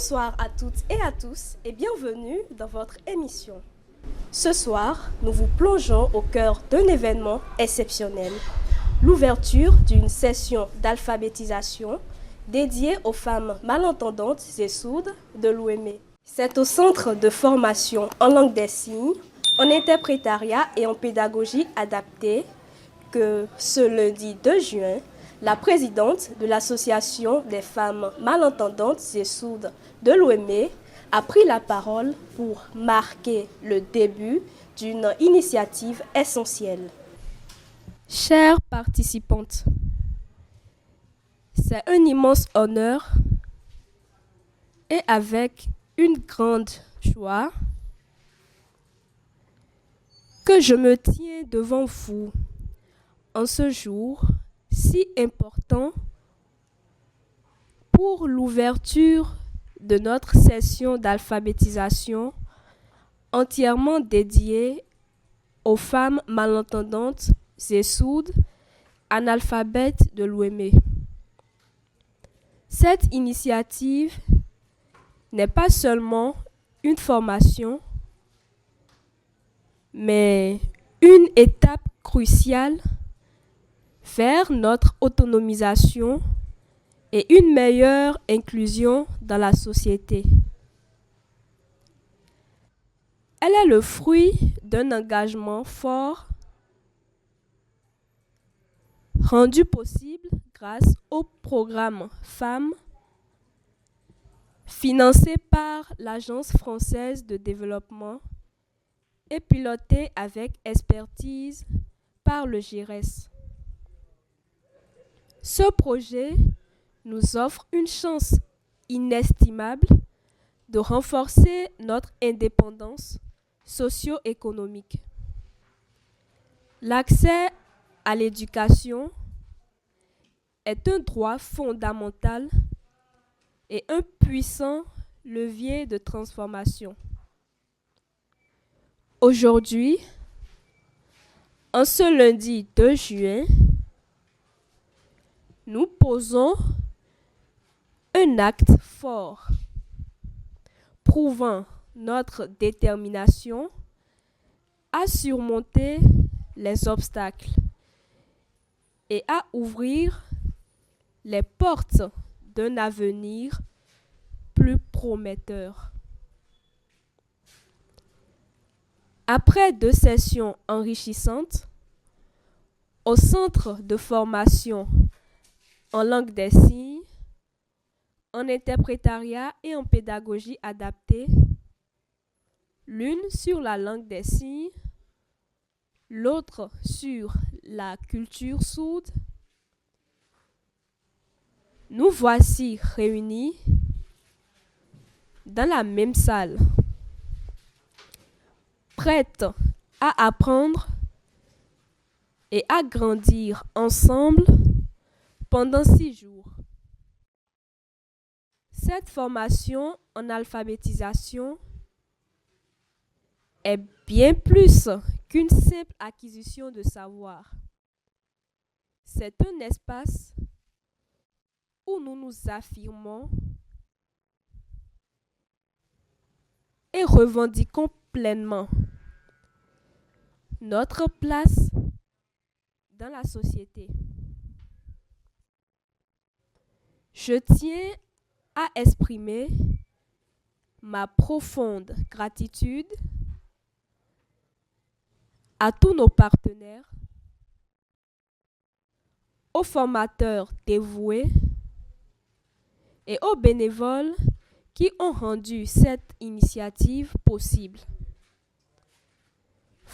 Bonsoir à toutes et à tous et bienvenue dans votre émission. Ce soir, nous vous plongeons au cœur d'un événement exceptionnel, l'ouverture d'une session d'alphabétisation dédiée aux femmes malentendantes et sourdes de l'OME. C'est au Centre de formation en langue des signes, en interprétariat et en pédagogie adaptée que ce lundi 2 juin, la présidente de l'Association des femmes malentendantes et sourdes de l'OME a pris la parole pour marquer le début d'une initiative essentielle. Chères participantes, c'est un immense honneur et avec une grande joie que je me tiens devant vous en ce jour si important pour l'ouverture de notre session d'alphabétisation entièrement dédiée aux femmes malentendantes et sourdes analphabètes de l'OME. Cette initiative n'est pas seulement une formation, mais une étape cruciale vers notre autonomisation et une meilleure inclusion dans la société. Elle est le fruit d'un engagement fort rendu possible grâce au programme Femmes financé par l'Agence française de développement et piloté avec expertise par le GIRES. Ce projet nous offre une chance inestimable de renforcer notre indépendance socio-économique. L'accès à l'éducation est un droit fondamental et un puissant levier de transformation. Aujourd'hui, en ce lundi 2 juin, nous posons un acte fort, prouvant notre détermination à surmonter les obstacles et à ouvrir les portes d'un avenir plus prometteur. Après 2 sessions enrichissantes au Centre de formation en langue des signes, en interprétariat et en pédagogie adaptée, l'une sur la langue des signes, l'autre sur la culture sourde, nous voici réunis dans la même salle, prêtes à apprendre et à grandir ensemble pendant 6 jours. Cette formation en alphabétisation est bien plus qu'une simple acquisition de savoir. C'est un espace où nous nous affirmons et revendiquons pleinement notre place dans la société. Je tiens à exprimer ma profonde gratitude à tous nos partenaires, aux formateurs dévoués et aux bénévoles qui ont rendu cette initiative possible.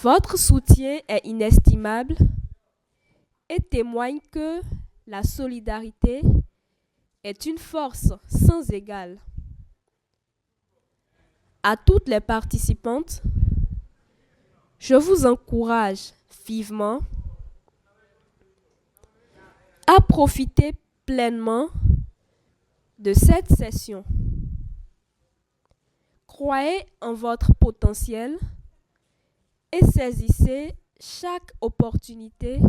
Votre soutien est inestimable et témoigne que la solidarité est une force sans égale. À toutes les participantes, je vous encourage vivement à profiter pleinement de cette session. Croyez en votre potentiel et saisissez chaque opportunité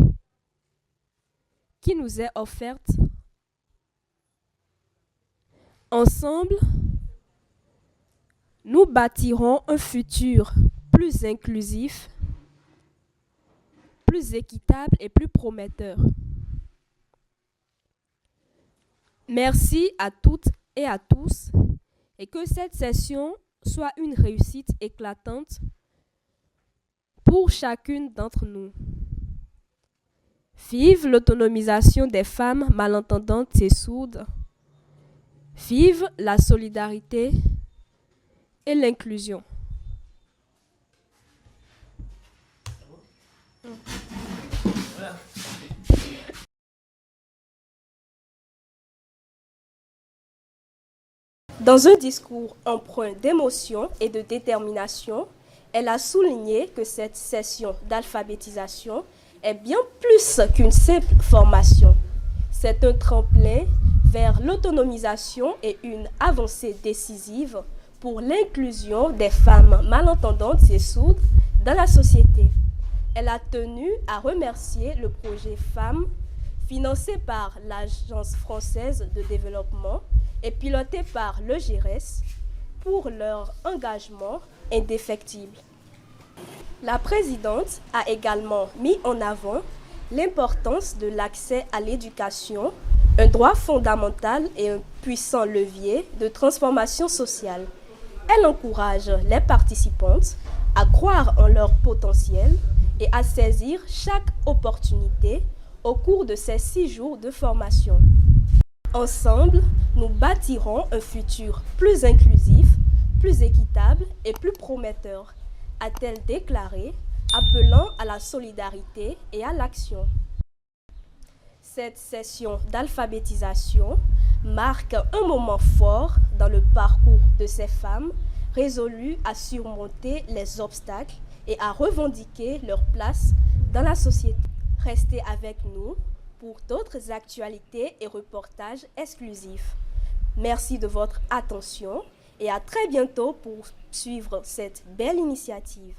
qui nous est offerte. Ensemble, Nous bâtirons un futur plus inclusif, plus équitable et plus prometteur. Merci à toutes et à tous et que cette session soit une réussite éclatante pour chacune d'entre nous. Vive l'autonomisation des femmes malentendantes et sourdes. Vive la solidarité et l'inclusion. Dans un discours empreint d'émotion et de détermination, elle a souligné que cette session d'alphabétisation est bien plus qu'une simple formation. C'est un tremplin vers l'autonomisation et une avancée décisive pour l'inclusion des femmes malentendantes et sourdes dans la société. Elle a tenu à remercier le projet Femmes, financé par l'Agence française de développement et piloté par le GIRES, pour leur engagement indéfectible. La présidente a également mis en avant l'importance de l'accès à l'éducation, un droit fondamental et un puissant levier de transformation sociale. Elle encourage les participantes à croire en leur potentiel et à saisir chaque opportunité au cours de ces 6 jours de formation. Ensemble, nous bâtirons un futur plus inclusif, plus équitable et plus prometteur, a-t-elle déclaré, appelant à la solidarité et à l'action. Cette session d'alphabétisation marque un moment fort dans le parcours de ces femmes résolues à surmonter les obstacles et à revendiquer leur place dans la société. Restez avec nous pour d'autres actualités et reportages exclusifs. Merci de votre attention et à très bientôt pour suivre cette belle initiative.